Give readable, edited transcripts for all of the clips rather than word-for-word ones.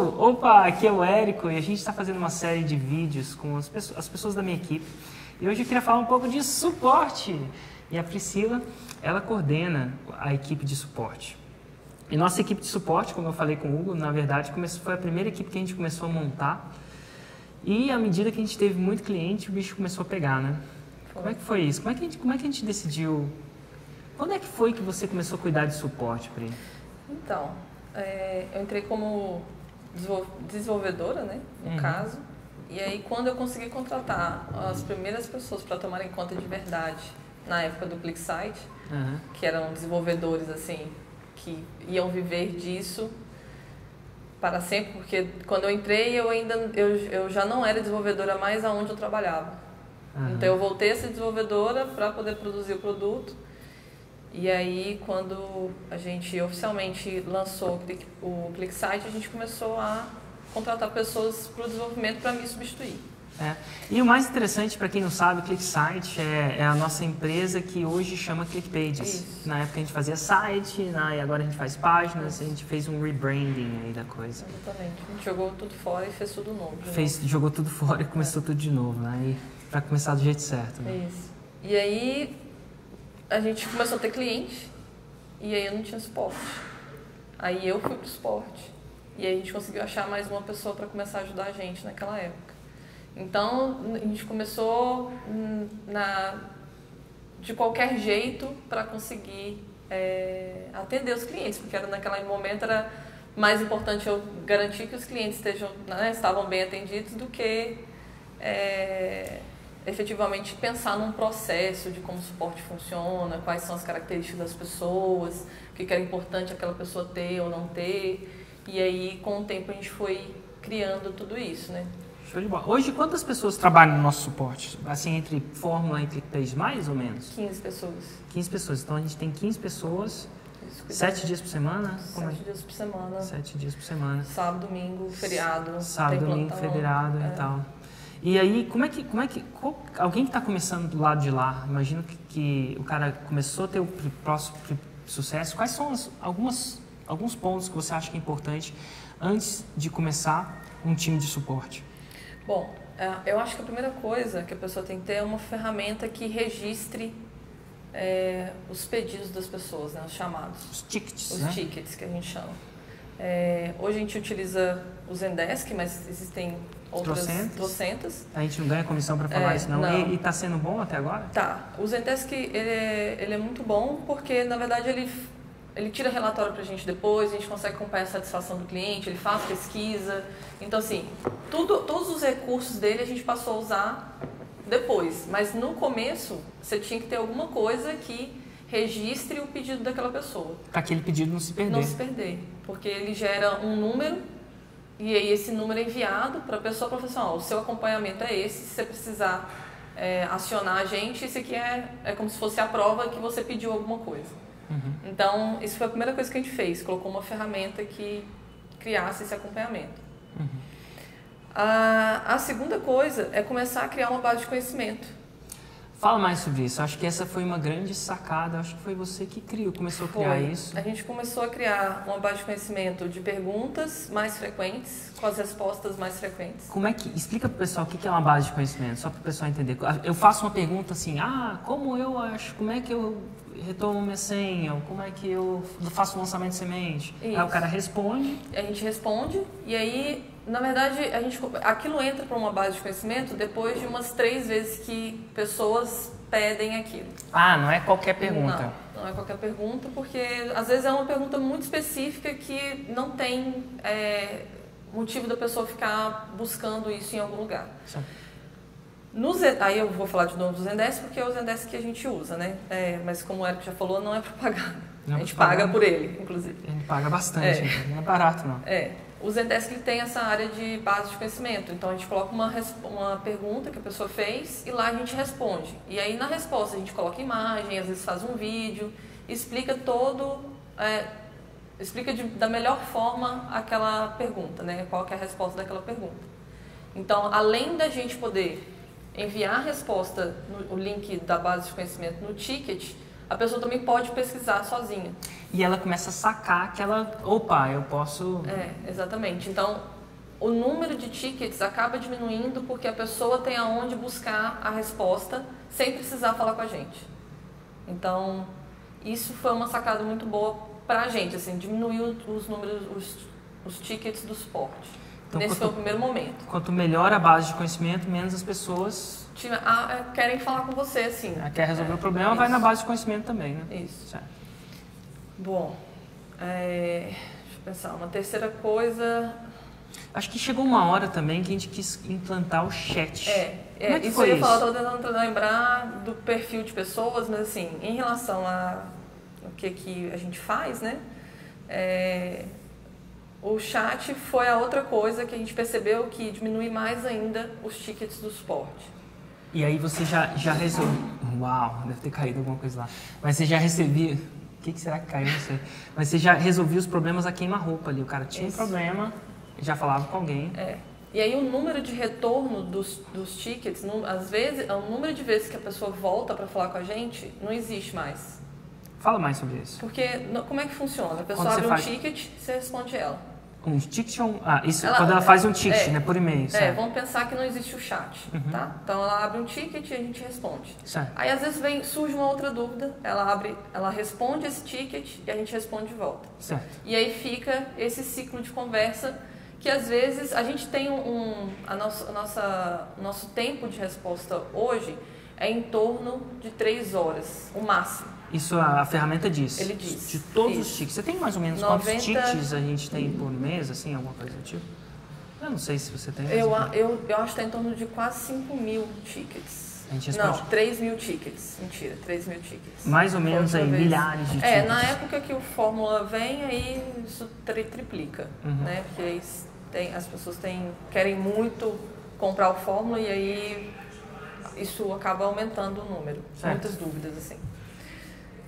Opa, aqui é o Érico e a gente está fazendo uma série de vídeos com as pessoas da minha equipe. E hoje eu queria falar um pouco de suporte. E a Priscila, ela coordena a equipe de suporte. E nossa equipe de suporte, como eu falei com o Hugo, na verdade foi a primeira equipe que a gente começou a montar. E à medida que a gente teve muito cliente, o bicho começou a pegar, né? Como é que foi isso? Como é que a gente decidiu? Quando é que foi que você começou a cuidar de suporte, Pri? Então, eu entrei como desenvolvedora, né, no caso. E aí, quando eu consegui contratar as primeiras pessoas para tomarem conta de verdade, na época do ClickSite, que eram desenvolvedores, assim, que iam viver disso para sempre, porque quando eu entrei, eu já não era desenvolvedora mais aonde eu trabalhava. Então, eu voltei a ser desenvolvedora para poder produzir o produto. E aí, quando a gente oficialmente lançou o ClickSite, a gente começou a contratar pessoas para o desenvolvimento para me substituir. E o mais interessante, para quem não sabe, o ClickSite é a nossa empresa que hoje chama ClickPages. Isso. Na época a gente fazia site, e agora a gente faz páginas, a gente fez um rebranding aí da coisa. Exatamente. A gente jogou tudo fora e fez tudo novo. Jogou tudo fora e começou tudo de novo, né? E para começar do jeito certo. Né? Isso. E aí a gente começou a ter cliente e aí eu não tinha suporte. Aí eu fui pro suporte. E aí a gente conseguiu achar mais uma pessoa para começar a ajudar a gente naquela época. Então a gente começou de qualquer jeito para conseguir atender os clientes, porque naquele momento era mais importante eu garantir que os clientes estavam bem atendidos do que efetivamente pensar num processo de como o suporte funciona, quais são as características das pessoas, o que era importante aquela pessoa ter ou não ter. E aí, com o tempo, a gente foi criando tudo isso, né? Show de bola. Hoje, quantas pessoas trabalham no nosso suporte? Assim, entre Fórmula e ClickPages, mais ou menos? 15 pessoas. 15 pessoas. Então, a gente tem 15 pessoas, 7 dias por semana? 7 dias por semana. 7 dias por semana. Sábado, domingo, feriado. Sábado, domingo, feriado e tal. E aí, alguém que está começando do lado de lá, imagino que o cara começou a ter o próximo sucesso, quais são alguns pontos que você acha que é importante antes de começar um time de suporte? Bom, eu acho que a primeira coisa que a pessoa tem que ter é uma ferramenta que registre os pedidos das pessoas, né, os chamados. Os tickets, Os né? tickets que a gente chama. Hoje a gente utiliza o Zendesk, mas existem outras trocentas. A gente não ganha comissão para falar isso, não. E está sendo bom até agora? Tá. O Zendesk ele é muito bom porque, na verdade, ele tira relatório para a gente depois, a gente consegue acompanhar a satisfação do cliente, ele faz pesquisa. Então, assim, todos os recursos dele a gente passou a usar depois. Mas no começo, você tinha que ter alguma coisa que registre o pedido daquela pessoa. Para aquele pedido não se perder. Não se perder. Porque ele gera um número e aí esse número é enviado para a pessoa para falar assim, o seu acompanhamento é esse, se você precisar acionar a gente, isso aqui é como se fosse a prova que você pediu alguma coisa. Então, isso foi a primeira coisa que a gente fez, colocou uma ferramenta que criasse esse acompanhamento. A segunda coisa é começar a criar uma base de conhecimento. Fala mais sobre isso. Acho que essa foi uma grande sacada. Acho que foi você que começou a criar isso. A gente começou a criar uma base de conhecimento de perguntas mais frequentes, com as respostas mais frequentes. Explica para o pessoal o que é uma base de conhecimento, só para o pessoal entender. Eu faço uma pergunta assim, como é que eu retomo minha senha? Ou como é que eu faço o lançamento de semente? Isso. Aí o cara responde. A gente responde e aí, na verdade, aquilo entra para uma base de conhecimento depois de umas 3 vezes que pessoas pedem aquilo. Não é qualquer pergunta. Não é qualquer pergunta, porque às vezes é uma pergunta muito específica que não tem motivo da pessoa ficar buscando isso em algum lugar. Aí eu vou falar de novo do Zendesk, porque é o Zendesk que a gente usa, né? Mas como o Érico já falou, não é para pagar. A gente paga por ele, inclusive. A gente paga bastante, não é barato não. O Zendesk ele tem essa área de base de conhecimento, então a gente coloca uma pergunta que a pessoa fez e lá a gente responde. E aí na resposta a gente coloca imagem, às vezes faz um vídeo, explica da melhor forma aquela pergunta, né? Qual que é a resposta daquela pergunta. Então, além da gente poder enviar a resposta, o link da base de conhecimento no ticket, a pessoa também pode pesquisar sozinha. E ela começa a sacar que ela, opa, eu posso... Exatamente. Então, o número de tickets acaba diminuindo porque a pessoa tem aonde buscar a resposta sem precisar falar com a gente. Então, isso foi uma sacada muito boa pra gente, assim, diminuiu os números, os tickets do suporte. Então, nesse foi o primeiro momento. Quanto melhor a base de conhecimento, menos as pessoas... querem falar com você, assim. Quer resolver o problema, vai na base de conhecimento também, né? Isso. Certo. Bom, deixa eu pensar, uma terceira coisa... Acho que chegou uma hora também que a gente quis implantar o chat. Como é que isso foi eu ia isso? falar, estou tentando lembrar do perfil de pessoas, mas assim, em relação a o que a gente faz, né? O chat foi a outra coisa que a gente percebeu que diminui mais ainda os tickets do suporte. E aí você já resolveu... Uau, deve ter caído alguma coisa lá. Mas você já recebia... O que será que caiu? Não sei. Mas você já resolvia os problemas a queima-roupa ali. O cara tinha um problema, já falava com alguém. E aí o número de retorno dos tickets, às vezes, o número de vezes que a pessoa volta para falar com a gente, não existe mais. Fala mais sobre isso. Porque como é que funciona? A pessoa abre um ticket, você responde ela. Um ticket ou quando ela faz um ticket, né? Por e-mail, certo? Vamos pensar que não existe o chat, tá? Então ela abre um ticket e a gente responde. Certo. Aí às vezes surge uma outra dúvida, ela responde esse ticket e a gente responde de volta. Certo. E aí fica esse ciclo de conversa que às vezes a gente tem nosso tempo de resposta hoje é em torno de 3 horas, o máximo. Isso a ferramenta diz? Ele diz. De todos os tickets. Você tem mais ou menos quantos tickets a gente tem por mês, assim, alguma coisa do tipo? Eu não sei se você tem. Eu acho que está em torno de quase 5.000 tickets. A gente responde... Não, 3.000 tickets. Mentira, 3.000 tickets. Mais ou menos aí, milhares de tickets. Na época que o Fórmula vem, aí isso triplica, né? Porque aí as pessoas querem muito comprar o Fórmula e aí isso acaba aumentando o número. Certo. Muitas dúvidas, assim.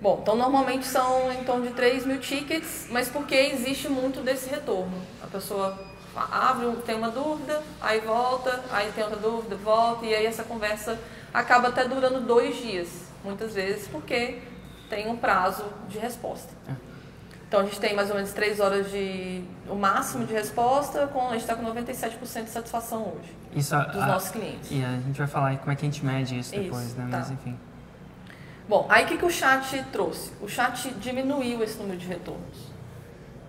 Bom, então normalmente são em torno de 3.000 tickets, mas porque existe muito desse retorno. A pessoa tem uma dúvida, aí volta, aí tem outra dúvida, volta, e aí essa conversa acaba até durando 2 dias, muitas vezes, porque tem um prazo de resposta. Então a gente tem mais ou menos 3 horas o máximo de resposta, a gente está com 97% de satisfação hoje dos nossos clientes. E a gente vai falar aí como é que a gente mede isso depois, né? Tá. Mas enfim. Bom, aí o que o chat trouxe? O chat diminuiu esse número de retornos.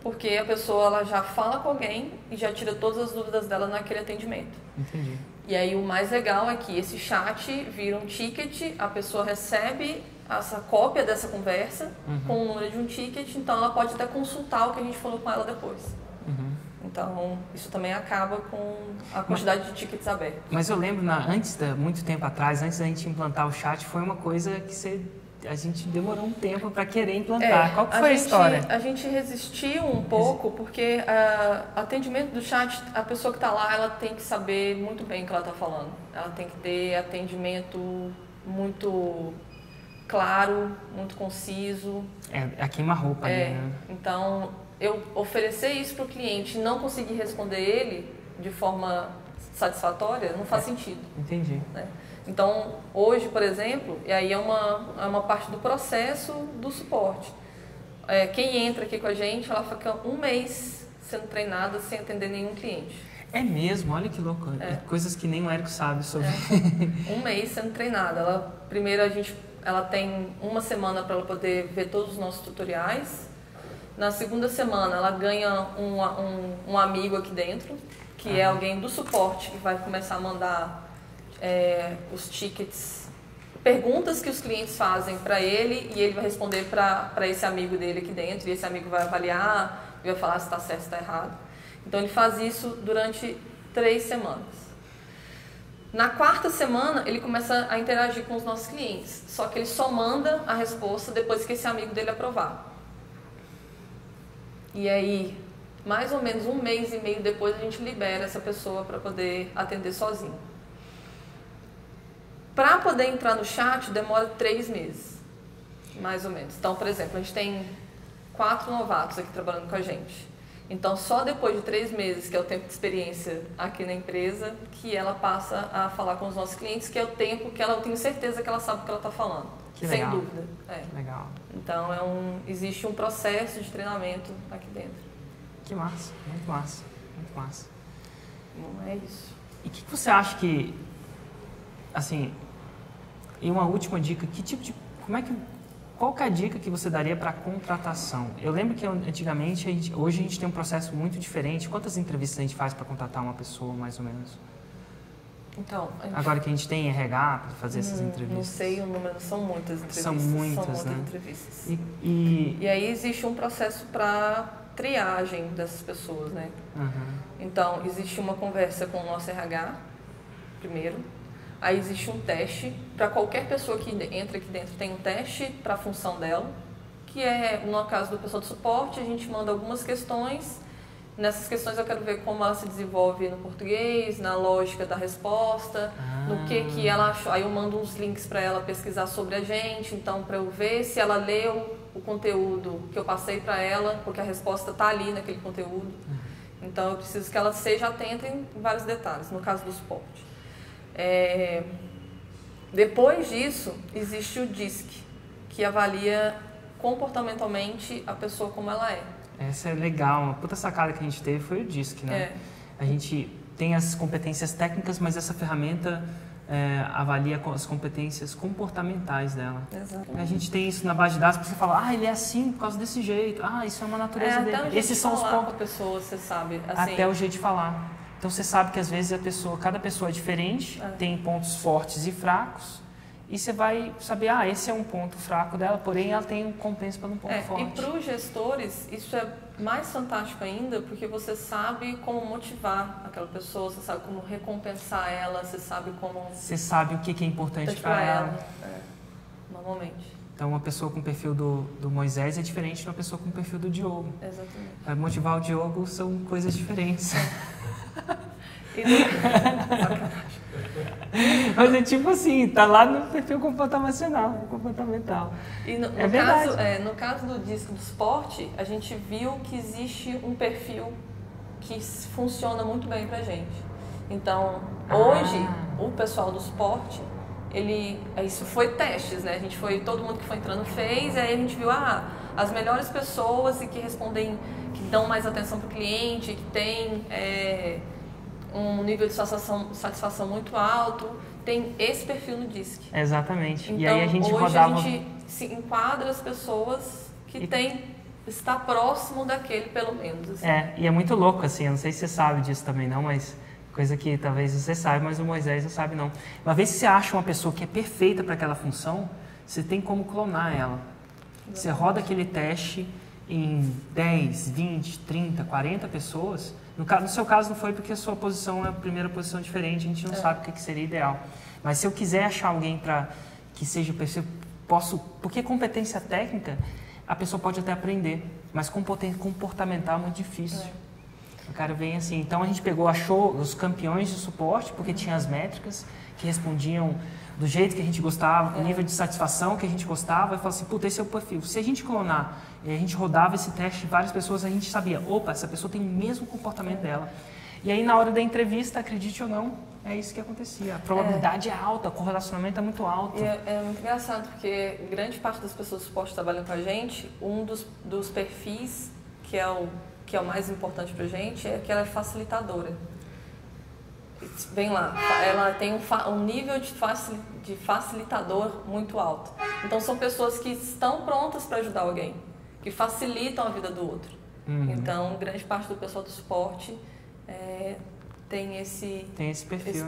Porque a pessoa ela já fala com alguém e já tira todas as dúvidas dela naquele atendimento. Entendi. E aí o mais legal é que esse chat vira um ticket, a pessoa recebe essa cópia dessa conversa com o número de um ticket, então ela pode até consultar o que a gente falou com ela depois. Então, isso também acaba com a quantidade de tickets abertos. Mas eu lembro, muito tempo atrás, antes da gente implantar o chat, foi uma coisa que a gente demorou um tempo para querer implantar. Qual que foi a história? A gente resistiu um pouco, porque atendimento do chat, a pessoa que está lá, ela tem que saber muito bem o que ela está falando. Ela tem que ter atendimento muito claro, muito conciso. A queima-roupa ali, né? Então, eu oferecer isso para o cliente e não conseguir responder ele de forma satisfatória não faz sentido. Entendi. Né? Então, hoje, por exemplo, e aí é uma parte do processo do suporte. Quem entra aqui com a gente, ela fica 1 mês sendo treinada sem atender nenhum cliente. É mesmo? Olha que louco. Coisas que nem o Érico sabe sobre. 1 mês sendo treinada. Primeiro, ela tem 1 semana para ela poder ver todos os nossos tutoriais. Na segunda semana, ela ganha um amigo aqui dentro, que é alguém do suporte, que vai começar a mandar os tickets, perguntas que os clientes fazem para ele, e ele vai responder para esse amigo dele aqui dentro, e esse amigo vai avaliar e vai falar se está certo ou está errado. Então, ele faz isso durante 3 semanas. Na 4ª semana, ele começa a interagir com os nossos clientes, só que ele só manda a resposta depois que esse amigo dele aprovar. E aí, mais ou menos 1 mês e meio depois, a gente libera essa pessoa para poder atender sozinho. Para poder entrar no chat, demora 3 meses, mais ou menos. Então, por exemplo, a gente tem 4 novatos aqui trabalhando com a gente. Então, só depois de 3 meses, que é o tempo de experiência aqui na empresa, que ela passa a falar com os nossos clientes, que é o tempo que eu tenho certeza que ela sabe o que ela está falando. Que sem legal. dúvida. Legal. Então, existe um processo de treinamento aqui dentro. Que massa, muito massa, muito massa. Não é isso. E o que você acha que, assim, e uma última dica, qual que é a dica que você daria para contratação? Eu lembro que antigamente, hoje a gente tem um processo muito diferente. Quantas entrevistas a gente faz para contratar uma pessoa, mais ou menos? Então, Agora que a gente tem RH para fazer essas entrevistas. Não sei o número, são muitas entrevistas. São muitas, né? Entrevistas. E aí existe um processo para triagem dessas pessoas, né? Então, existe uma conversa com o nosso RH, primeiro. Aí existe um teste, para qualquer pessoa que entra aqui dentro tem um teste para a função dela, que é, no caso do pessoal de suporte, a gente manda algumas questões. Nessas questões eu quero ver como ela se desenvolve no português, na lógica da resposta, no que ela achou. Aí eu mando uns links para ela pesquisar sobre a gente, então para eu ver se ela leu o conteúdo que eu passei para ela, porque a resposta está ali naquele conteúdo. Então eu preciso que ela seja atenta em vários detalhes, no caso do suporte. Depois disso, existe o DISC, que avalia comportamentalmente a pessoa como ela é. Essa é legal, uma puta sacada que a gente teve foi o DISC, né? A gente tem as competências técnicas, mas essa ferramenta avalia as competências comportamentais dela. Exatamente. A gente tem isso na base de dados, porque você fala, ele é assim por causa desse jeito, isso é uma natureza dele. Até o jeito Esses de são os falar pontos. com a pessoa, você sabe. Assim, até o jeito de falar. Então você sabe que às vezes cada pessoa é diferente, tem pontos fortes e fracos, e você vai saber, esse é um ponto fraco dela, porém ela tem um compensa para um ponto forte. E para os gestores, isso é mais fantástico ainda, porque você sabe como motivar aquela pessoa, você sabe como recompensar ela, você sabe como... Você sabe o que é importante para ela. Normalmente. Então, uma pessoa com o perfil do Moisés é diferente de uma pessoa com o perfil do Diogo. Exatamente. Para motivar o Diogo são coisas diferentes. Mas é tipo assim, tá lá no perfil comportamental. E no caso do disco do esporte, a gente viu que existe um perfil que funciona muito bem pra gente. Então, hoje, o pessoal do esporte, isso foi testes, né? Todo mundo que foi entrando fez, e aí a gente viu, as melhores pessoas e que respondem, que dão mais atenção pro cliente, que tem um nível de satisfação muito alto, tem esse perfil no DISC. Exatamente. Então, e aí a gente hoje a gente se enquadra as pessoas que está próximo daquele, pelo menos. Assim. E é muito louco, assim, eu não sei se você sabe disso também não, mas coisa que talvez você saiba, mas o Moisés não sabe não. Uma vez que você acha uma pessoa que é perfeita para aquela função, você tem como clonar ela. Exatamente. Você roda aquele teste em 10, 20, 30, 40 pessoas. No seu caso não foi porque a sua posição é a primeira posição diferente, a gente não sabe o que seria ideal. Mas se eu quiser achar alguém para que seja porque competência técnica a pessoa pode até aprender, mas comportamental é muito difícil. O cara vem assim, então a gente achou os campeões de suporte, porque tinha as métricas que respondiam do jeito que a gente gostava, com o nível de satisfação que a gente gostava, e falou assim, esse é o perfil. Se a gente clonar, e a gente rodava esse teste de várias pessoas, a gente sabia, essa pessoa tem o mesmo comportamento dela. E aí na hora da entrevista, acredite ou não, é isso que acontecia. A probabilidade é alta, o correlacionamento é muito alto. E é muito engraçado, porque grande parte das pessoas do suporte trabalham com a gente, um dos perfis que é o mais importante pra gente é que ela é facilitadora. Bem lá, ela tem um nível de facilitador muito alto. Então são pessoas que estão prontas para ajudar alguém, que facilitam a vida do outro. Então grande parte do pessoal do suporte tem esse perfil.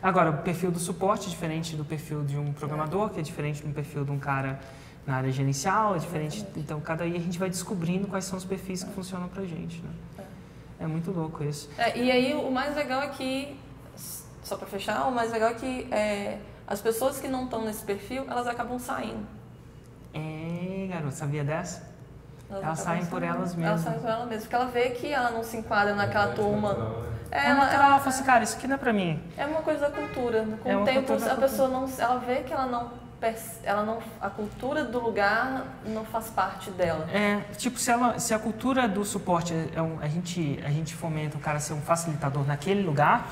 Agora, o perfil do suporte é diferente do perfil de um programador, que é diferente do perfil de um cara na área gerencial, é diferente. Então cada dia a gente vai descobrindo quais são os perfis que funcionam pra gente, né? É muito louco isso. E aí o mais legal é que, só para fechar, o mais legal é que as pessoas que não estão nesse perfil, elas acabam saindo. Garoto, sabia dessa? Elas saem por elas mesmas. Elas saem por elas mesmas, porque ela vê que ela não se enquadra naquela turma. Ela fala assim, cara, isso aqui não é pra mim. É uma coisa da cultura. Com o tempo, a pessoa ela vê que a cultura do lugar não faz parte dela. Se a cultura do suporte, a gente fomenta o cara ser um facilitador naquele lugar,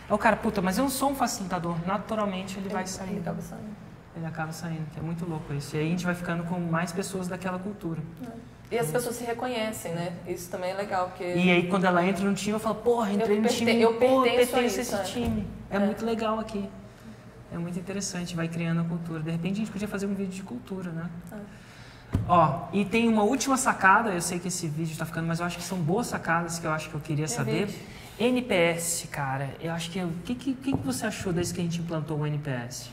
o cara, mas eu não sou um facilitador, naturalmente ele vai sair. Ele acaba saindo. ele acaba saindo, que é muito louco isso. E aí a gente vai ficando com mais pessoas daquela cultura. E as pessoas se reconhecem, né? Isso também é legal, porque... E aí quando ela entra no time, eu falo, porra, entrei no time, eu pertenço a isso, esse time. É muito legal aqui. É muito interessante, vai criando a cultura. De repente a gente podia fazer um vídeo de cultura, né? Ó, e tem uma última sacada, eu sei que esse vídeo tá ficando, mas eu acho que são boas sacadas que eu acho que eu queria saber. NPS, cara, eu acho que... O que você achou desde que a gente implantou o NPS?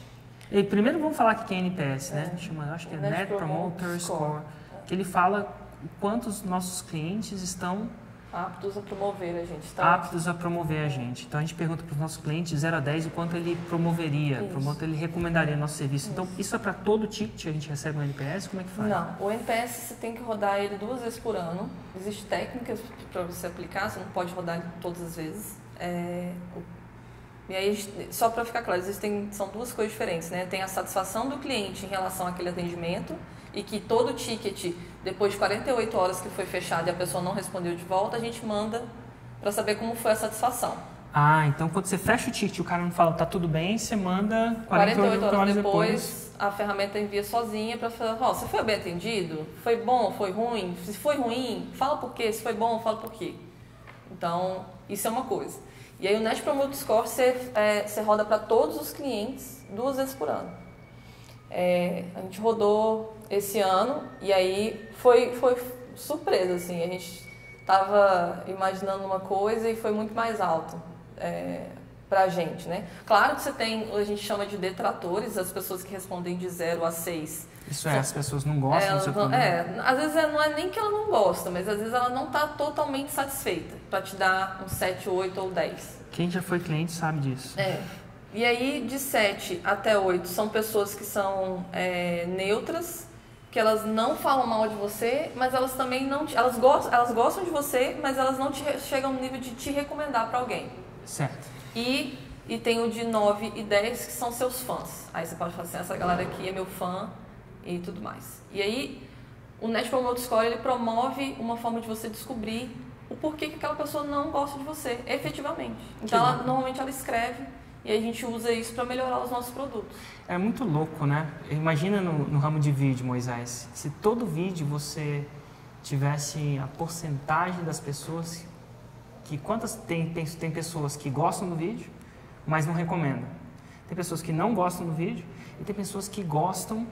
E primeiro vamos falar o que é NPS, né? Acho que é Net Promoter Score. Que ele fala quantos nossos clientes estão... aptos a promover a gente. Aptos a promover a gente. Então a gente pergunta para os nossos clientes de 0 a 10 o quanto ele promoveria, o quanto ele recomendaria nosso serviço. Então isso é para todo ticket a gente recebe um NPS? Como é que faz? Não, o NPS você tem que rodar ele 2 vezes por ano. Existem técnicas para você aplicar, você não pode rodar todas as vezes. E aí, só para ficar claro, são 2 coisas diferentes, né? Tem a satisfação do cliente em relação àquele atendimento e que todo ticket, depois de 48 horas que foi fechado e a pessoa não respondeu de volta, a gente manda para saber como foi a satisfação. Ah, então quando você fecha o ticket e o cara não fala tá tudo bem, você manda 48 horas depois, a ferramenta envia sozinha para falar, você foi bem atendido? Foi bom? Foi ruim? Se foi ruim, fala por quê. Se foi bom, fala por quê. Então, isso é uma coisa. E aí o Net Promoter Score você roda para todos os clientes 2 vezes por ano. A gente rodou esse ano e aí foi surpresa, assim, a gente estava imaginando uma coisa e foi muito mais alto pra gente, né? Claro que você tem, a gente chama de detratores, as pessoas que respondem de 0 a 6. Isso as pessoas não gostam do seu produto? Às vezes não é nem que ela não gosta, mas às vezes ela não está totalmente satisfeita para te dar um 7, 8 ou 10. Quem já foi cliente sabe disso. E aí, de 7 até 8, são pessoas que são neutras, que elas não falam mal de você, mas elas também não... Elas gostam de você, mas elas não chegam no nível de te recomendar para alguém. Certo. E tem o de 9 e 10, que são seus fãs. Aí você pode falar assim, essa galera aqui é meu fã e tudo mais. E aí, o Net Promoter Score, ele promove uma forma de você descobrir o porquê que aquela pessoa não gosta de você, efetivamente. Então, normalmente ela escreve e a gente usa isso para melhorar os nossos produtos. É muito louco, né? Imagina no ramo de vídeo, Moisés, se todo vídeo você tivesse a porcentagem das pessoas tem pessoas que gostam do vídeo, mas não recomendam. Tem pessoas que não gostam do vídeo e tem pessoas que gostam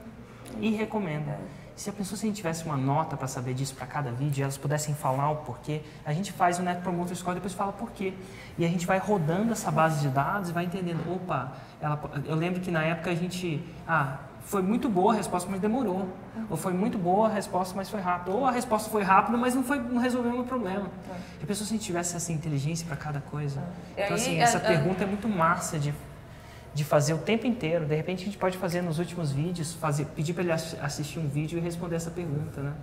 e recomendam. Se a gente tivesse uma nota para saber disso para cada vídeo, elas pudessem falar o porquê, a gente faz o Net Promoter Score e depois fala porquê. E a gente vai rodando essa base de dados e vai entendendo, eu lembro que na época a gente, foi muito boa a resposta, mas demorou. Ou foi muito boa a resposta, mas foi rápido. Ou a resposta foi rápida, mas não resolveu o meu problema. E a pessoa, se a gente tivesse essa inteligência para cada coisa. Então, assim, essa pergunta é muito massa de fazer o tempo inteiro. De repente, a gente pode fazer nos últimos vídeos, pedir para ele assistir um vídeo e responder essa pergunta, né?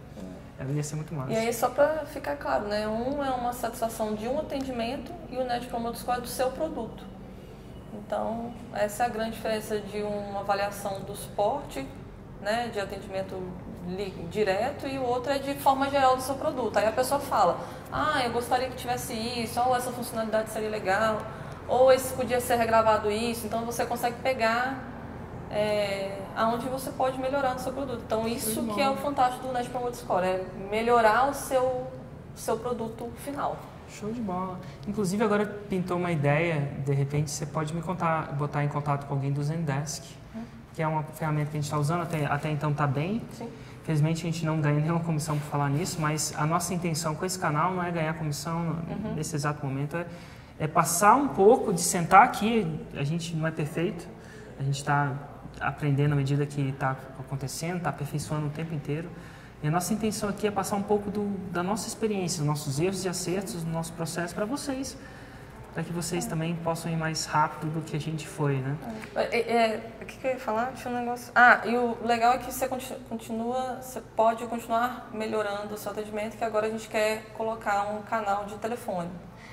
Ia ser muito massa. E aí, só para ficar claro, né? Um é uma satisfação de um atendimento e o Net Promoter Score é do seu produto. Então, essa é a grande diferença de uma avaliação do suporte, né, de atendimento direto, e o outro é de forma geral do seu produto. Aí a pessoa fala, eu gostaria que tivesse isso, ou essa funcionalidade seria legal, ou esse podia ser regravado isso. Então, você consegue pegar aonde você pode melhorar no seu produto. Então, isso que é o fantástico do Net Promoter Score, é melhorar o seu produto final. Show de bola. Inclusive, agora pintou uma ideia, de repente você pode botar em contato com alguém do Zendesk, que é uma ferramenta que a gente está usando, até então está bem. Sim. Infelizmente, a gente não ganha nenhuma comissão por falar nisso, mas a nossa intenção com esse canal não é ganhar comissão nesse exato momento, é passar um pouco, de sentar aqui, a gente não é perfeito, a gente está aprendendo à medida que está acontecendo, está aperfeiçoando o tempo inteiro. E a nossa intenção aqui é passar um pouco da nossa experiência, dos nossos erros e acertos, do nosso processo para vocês, para que vocês também possam ir mais rápido do que a gente foi, né? O que eu ia falar? Tinha um negócio... e o legal é que você pode continuar melhorando o seu atendimento, que agora a gente quer colocar um canal de telefone.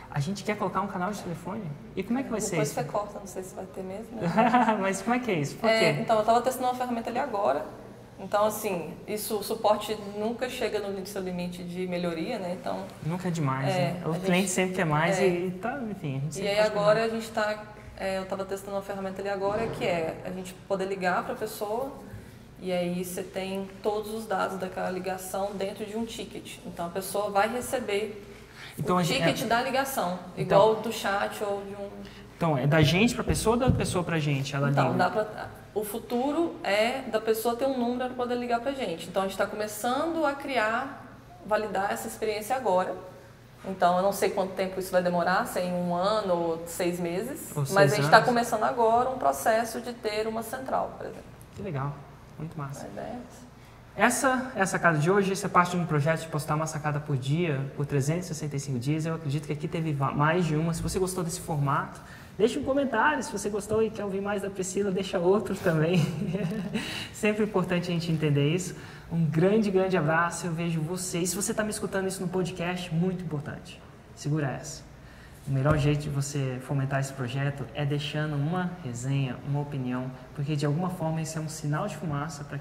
A gente quer colocar um canal de telefone? E como é que vai ser isso? Depois você corta, não sei se vai ter mesmo. Mas como é que é isso? Por quê? Então, eu estava testando uma ferramenta ali agora. Então, assim, o suporte nunca chega no seu limite de melhoria, né? Então, nunca é demais, né? O cliente sempre quer mais enfim, a gente sempre E aí agora a gente está eu estava testando uma ferramenta ali agora que é a gente poder ligar para a pessoa e aí você tem todos os dados daquela ligação dentro de um ticket. Então a pessoa vai receber o ticket da ligação, igual do chat ou de um... Então, é da gente para a pessoa ou da pessoa para a gente? Então, o futuro é da pessoa ter um número para poder ligar para a gente. Então, a gente está começando a validar essa experiência agora. Então, eu não sei quanto tempo isso vai demorar, se é em 1 ano ou 6 meses. Mas a gente está começando agora um processo de ter uma central, por exemplo. Que legal, muito massa. A ideia é essa sacada de hoje, isso é parte de um projeto de postar uma sacada por dia, por 365 dias. Eu acredito que aqui teve mais de uma. Se você gostou desse formato, deixe um comentário. Se você gostou e quer ouvir mais da Priscila, deixa outro também. Sempre importante a gente entender isso. Um grande, grande abraço. Eu vejo você. E se você está me escutando isso no podcast, muito importante. Segura essa. O melhor jeito de você fomentar esse projeto é deixando uma resenha, uma opinião, porque de alguma forma isso é um sinal de fumaça para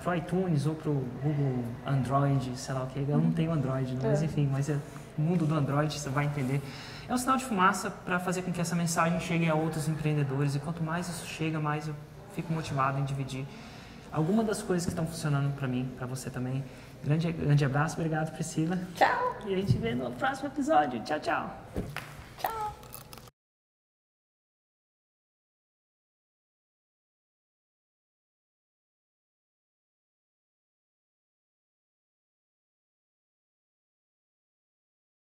pro iTunes ou pro Google Android, sei lá o que. Eu não tenho Android, mas enfim, mas é o mundo do Android, você vai entender. É um sinal de fumaça para fazer com que essa mensagem chegue a outros empreendedores, e quanto mais isso chega, mais eu fico motivado em dividir alguma das coisas que estão funcionando para mim, para você também. Grande abraço, obrigado, Priscila. Tchau! E a gente vê no próximo episódio. Tchau, tchau! Tchau!